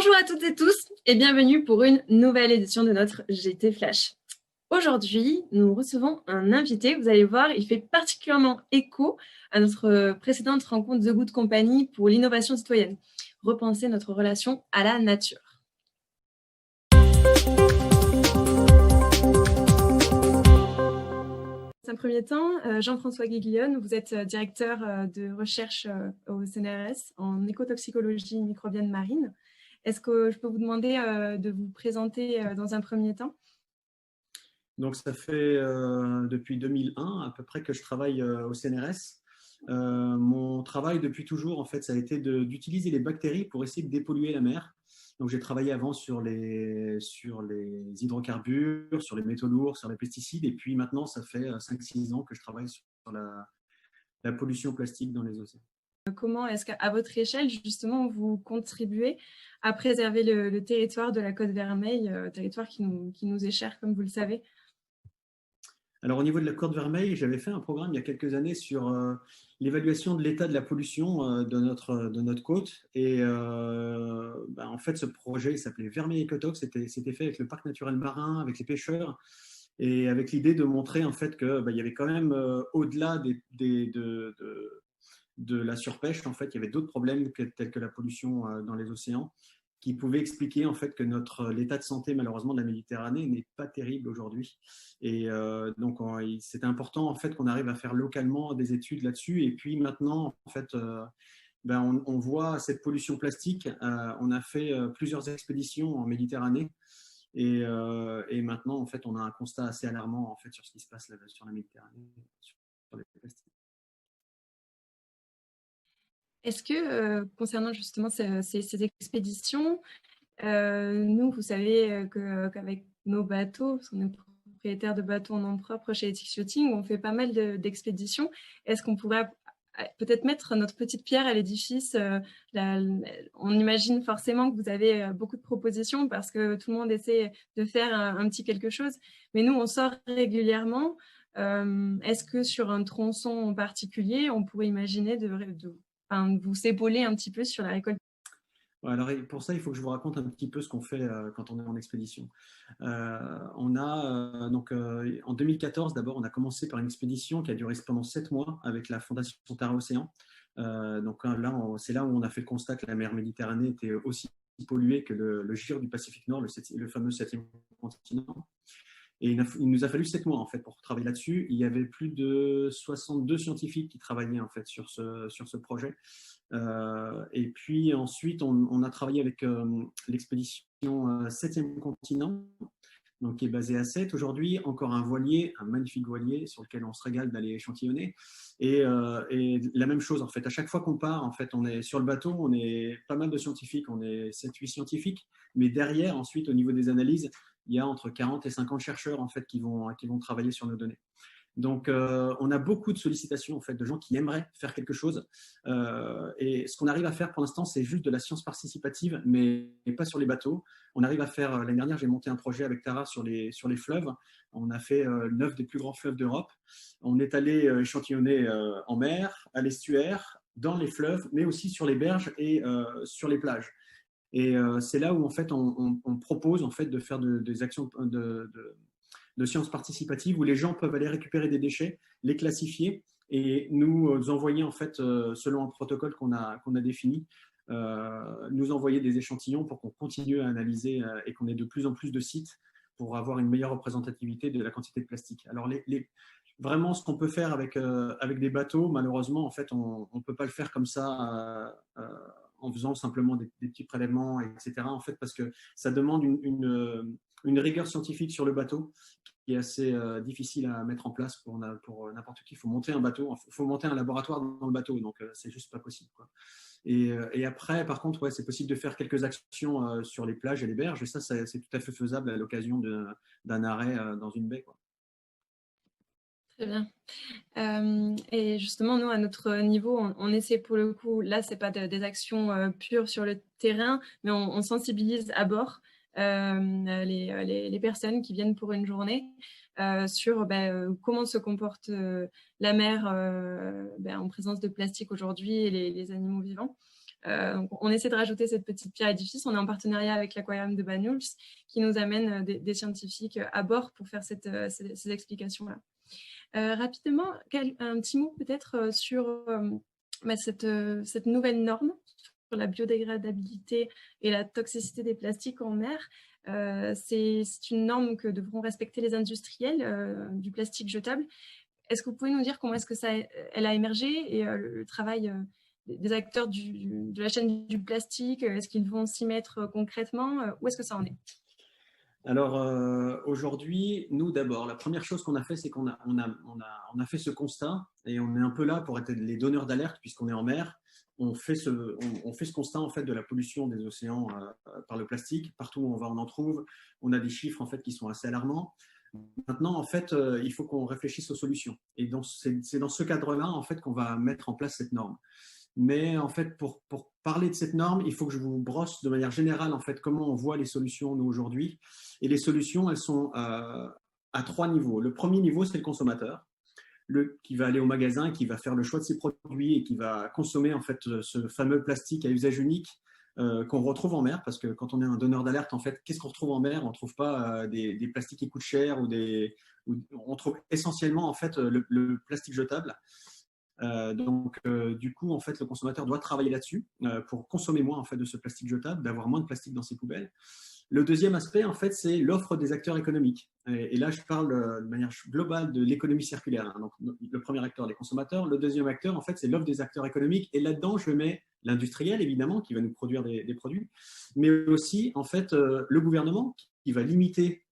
Bonjour à toutes et tous et bienvenue pour une nouvelle édition de notre GT Flash. Aujourd'hui, nous recevons un invité. Vous allez voir, il fait particulièrement écho à notre précédente rencontre The Good Company pour l'innovation citoyenne. Repenser notre relation à la nature. Dans un premier temps, Jean-François Guiglione, vous êtes directeur de recherche au CNRS en écotoxicologie microbienne marine. Est-ce que je peux vous demander de vous présenter dans un premier temps? Donc, ça fait depuis 2001 à peu près que je travaille au CNRS. Mon travail depuis toujours, en fait, ça a été d'utiliser les bactéries pour essayer de dépolluer la mer. Donc, j'ai travaillé avant sur les hydrocarbures, sur les métaux lourds, sur les pesticides. Et puis maintenant, ça fait 5-6 ans que je travaille sur la pollution plastique dans les océans. Comment est-ce qu'à votre échelle, justement, vous contribuez à préserver le territoire de la Côte Vermeille, territoire qui nous est cher, comme vous le savez? Alors, au niveau de la Côte Vermeille, j'avais fait un programme il y a quelques années sur l'évaluation de l'état de la pollution de notre côte. Et en fait, ce projet, il s'appelait Vermeil Ecotox. C'était fait avec le parc naturel marin, avec les pêcheurs, et avec l'idée de montrer en fait que il y avait quand même, au-delà de la surpêche, en fait, il y avait d'autres problèmes tels que la pollution dans les océans, qui pouvaient expliquer en fait que l'état de santé malheureusement de la Méditerranée n'est pas terrible aujourd'hui. Et donc c'était important en fait qu'on arrive à faire localement des études là-dessus. Et puis maintenant en fait on voit cette pollution plastique. On a fait plusieurs expéditions en Méditerranée. Et maintenant en fait on a un constat assez alarmant en fait sur ce qui se passe là, sur la Méditerranée, sur les plastiques. Est-ce que, concernant justement ces expéditions, nous, vous savez qu'avec nos bateaux, parce qu'on est propriétaire de bateaux en nom propre chez Ethics Yachting, on fait pas mal d'expéditions. Est-ce qu'on pourrait peut-être mettre notre petite pierre à l'édifice? On imagine forcément que vous avez beaucoup de propositions parce que tout le monde essaie de faire un petit quelque chose. Mais nous, on sort régulièrement. Est-ce que sur un tronçon en particulier, on pourrait imaginer de vous épauler un petit peu sur la récolte? Alors, pour ça, il faut que je vous raconte un petit peu ce qu'on fait quand on est en expédition. En 2014, d'abord, on a commencé par une expédition qui a duré pendant 7 mois avec la Fondation Terra Océan. C'est là où on a fait le constat que la mer Méditerranée était aussi polluée que le gire du Pacifique Nord, le fameux 7e continent. Et il nous a fallu 7 mois en fait pour travailler là-dessus. Il y avait plus de 62 scientifiques qui travaillaient en fait sur ce projet. Et puis ensuite, on a travaillé avec l'expédition 7e continent, donc qui est basée à Sète aujourd'hui. Encore un voilier, un magnifique voilier sur lequel on se régale d'aller échantillonner. Et la même chose en fait. À chaque fois qu'on part, en fait, on est sur le bateau, on est pas mal de scientifiques, on est 7-8 scientifiques. Mais derrière, ensuite, au niveau des analyses, il y a entre 40 et 50 chercheurs en fait qui vont travailler sur nos données. Donc, on a beaucoup de sollicitations en fait, de gens qui aimeraient faire quelque chose. Et ce qu'on arrive à faire pour l'instant, c'est juste de la science participative, mais pas sur les bateaux. On arrive à faire, l'année dernière, j'ai monté un projet avec Tara sur les fleuves. On a fait 9 des plus grands fleuves d'Europe. On est allé échantillonner en mer, à l'estuaire, dans les fleuves, mais aussi sur les berges et sur les plages. Et c'est là où en fait on propose en fait de faire des actions de sciences participatives où les gens peuvent aller récupérer des déchets, les classifier et nous envoyer en fait selon un protocole qu'on a défini, nous envoyer des échantillons pour qu'on continue à analyser et qu'on ait de plus en plus de sites pour avoir une meilleure représentativité de la quantité de plastique. Alors vraiment, ce qu'on peut faire avec des bateaux, malheureusement, en fait, on ne peut pas le faire comme ça en faisant simplement des petits prélèvements, etc. En fait, parce que ça demande une rigueur scientifique sur le bateau qui est assez difficile à mettre en place pour n'importe qui. Il faut monter un bateau, il faut monter un laboratoire dans le bateau, donc c'est juste pas possible, quoi. Et après, par contre, ouais, c'est possible de faire quelques actions sur les plages et les berges, et ça, c'est tout à fait faisable à l'occasion d'un arrêt dans une baie, quoi. Très bien. Et justement, nous, à notre niveau, on essaie pour le coup, là, c'est pas des actions pures sur le terrain, mais on sensibilise à bord les personnes qui viennent pour une journée sur comment se comporte la mer en présence de plastique aujourd'hui et les animaux vivants. Donc on essaie de rajouter cette petite pierre à l'édifice. On est en partenariat avec l'aquarium de Banyuls qui nous amène des scientifiques à bord pour faire ces explications-là. Rapidement, un petit mot peut-être sur cette nouvelle norme sur la biodégradabilité et la toxicité des plastiques en mer. C'est une norme que devront respecter les industriels du plastique jetable. Est-ce que vous pouvez nous dire comment est-ce que elle a émergé et le travail des acteurs de la chaîne du plastique, est-ce qu'ils vont s'y mettre concrètement? Où est-ce que ça en est? Alors aujourd'hui, nous d'abord, la première chose qu'on a fait, c'est qu'on a fait ce constat et on est un peu là pour être les donneurs d'alerte puisqu'on est en mer. On fait ce constat en fait de la pollution des océans par le plastique. Partout où on va, on en trouve. On a des chiffres en fait qui sont assez alarmants. Maintenant, en fait, il faut qu'on réfléchisse aux solutions. Et c'est dans ce cadre-là en fait qu'on va mettre en place cette norme. Mais en fait, pour parler de cette norme, il faut que je vous brosse de manière générale en fait comment on voit les solutions nous aujourd'hui. Et les solutions, elles sont à 3 niveaux. Le premier niveau, c'est le consommateur, qui va aller au magasin, qui va faire le choix de ses produits et qui va consommer en fait ce fameux plastique à usage unique qu'on retrouve en mer, parce que quand on est un donneur d'alerte, en fait, qu'est-ce qu'on retrouve en mer? On ne trouve pas des plastiques qui coûtent cher on trouve essentiellement en fait le plastique jetable. Du coup, en fait, le consommateur doit travailler là-dessus pour consommer moins en fait de ce plastique jetable, d'avoir moins de plastique dans ses poubelles. Le deuxième aspect, en fait, c'est l'offre des acteurs économiques. Et là, je parle de manière globale de l'économie circulaire. Donc, le premier acteur, les consommateurs. Le deuxième acteur, en fait, c'est l'offre des acteurs économiques. Et là-dedans, je mets l'industriel, évidemment, qui va nous produire des produits, mais aussi, en fait, le gouvernement qui va limiter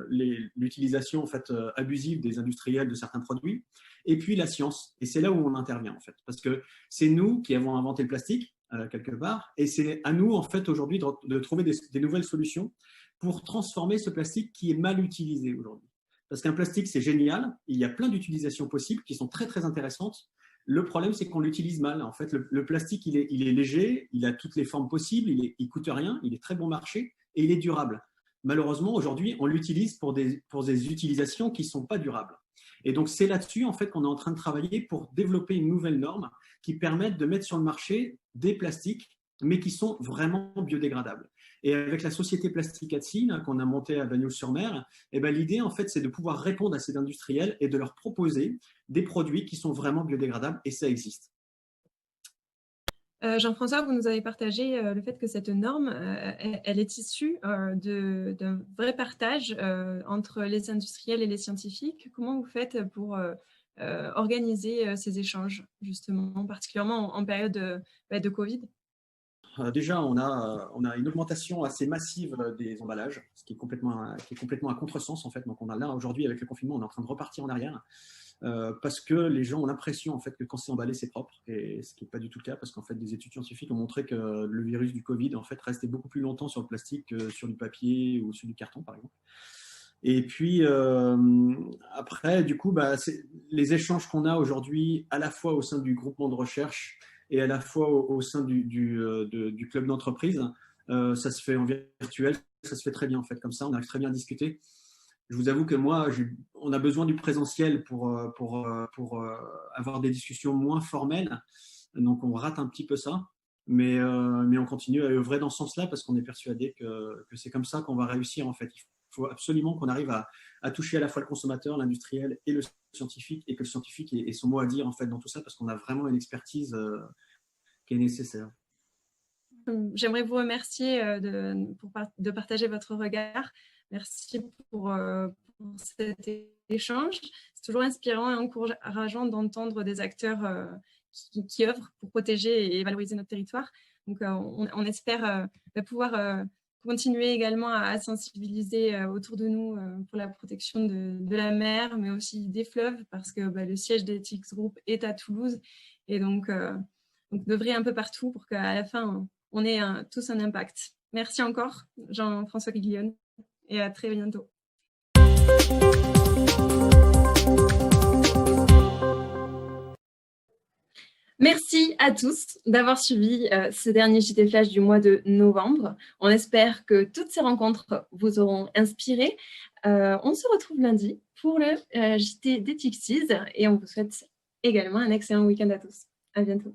l'utilisation en fait, abusive des industriels de certains produits, et puis la science. Et c'est là où on intervient, en fait, parce que c'est nous qui avons inventé le plastique, quelque part, et c'est à nous, en fait, aujourd'hui, de trouver des nouvelles solutions pour transformer ce plastique qui est mal utilisé aujourd'hui. Parce qu'un plastique, c'est génial, il y a plein d'utilisations possibles qui sont très, très intéressantes. Le problème, c'est qu'on l'utilise mal. En fait, le plastique, il est léger, il a toutes les formes possibles, il ne coûte rien, il est très bon marché et il est durable. Malheureusement, aujourd'hui, on l'utilise pour des utilisations qui ne sont pas durables. Et donc, c'est là-dessus en fait, qu'on est en train de travailler pour développer une nouvelle norme qui permette de mettre sur le marché des plastiques, mais qui sont vraiment biodégradables. Et avec la société Plastic at Sea qu'on a montée à Bagnols-sur-Mer, l'idée, en fait, c'est de pouvoir répondre à ces industriels et de leur proposer des produits qui sont vraiment biodégradables, et ça existe. Jean-François, vous nous avez partagé le fait que cette norme, elle est issue d'un vrai partage entre les industriels et les scientifiques. Comment vous faites pour organiser ces échanges, justement, particulièrement en période de Covid? Déjà, on a une augmentation assez massive des emballages, ce qui est complètement à contresens, en fait. Donc, on a là, aujourd'hui, avec le confinement, on est en train de repartir en arrière. Parce que les gens ont l'impression en fait que quand c'est emballé c'est propre, et ce qui n'est pas du tout le cas, parce qu'en fait des études scientifiques ont montré que le virus du Covid en fait restait beaucoup plus longtemps sur le plastique que sur du papier ou sur du carton par exemple. Et puis après du coup les échanges qu'on a aujourd'hui à la fois au sein du groupement de recherche et à la fois au sein du club d'entreprise, ça se fait en virtuel, ça se fait très bien en fait, comme ça on arrive très bien à discuter. Je vous avoue que moi, on a besoin du présentiel pour avoir des discussions moins formelles. Donc, on rate un petit peu ça. Mais on continue à œuvrer dans ce sens-là parce qu'on est persuadé que c'est comme ça qu'on va réussir, en fait. Il faut absolument qu'on arrive à toucher à la fois le consommateur, l'industriel et le scientifique, et que le scientifique ait son mot à dire, en fait, dans tout ça, parce qu'on a vraiment une expertise qui est nécessaire. J'aimerais vous remercier de partager votre regard. Merci pour cet échange. C'est toujours inspirant et encourageant d'entendre des acteurs qui œuvrent pour protéger et valoriser notre territoire. Donc, on espère pouvoir continuer également à sensibiliser autour de nous pour la protection de la mer, mais aussi des fleuves, parce que le siège d'Ethics Group est à Toulouse. Et donc d'œuvrer un peu partout pour qu'à la fin, on ait tous un impact. Merci encore, Jean-François Guiglione, et à très bientôt. Merci à tous d'avoir suivi ce dernier JT Flash du mois de novembre. On espère que toutes ces rencontres vous auront inspiré. On se retrouve lundi pour le JT d'Ethics et on vous souhaite également un excellent week-end à tous. À bientôt.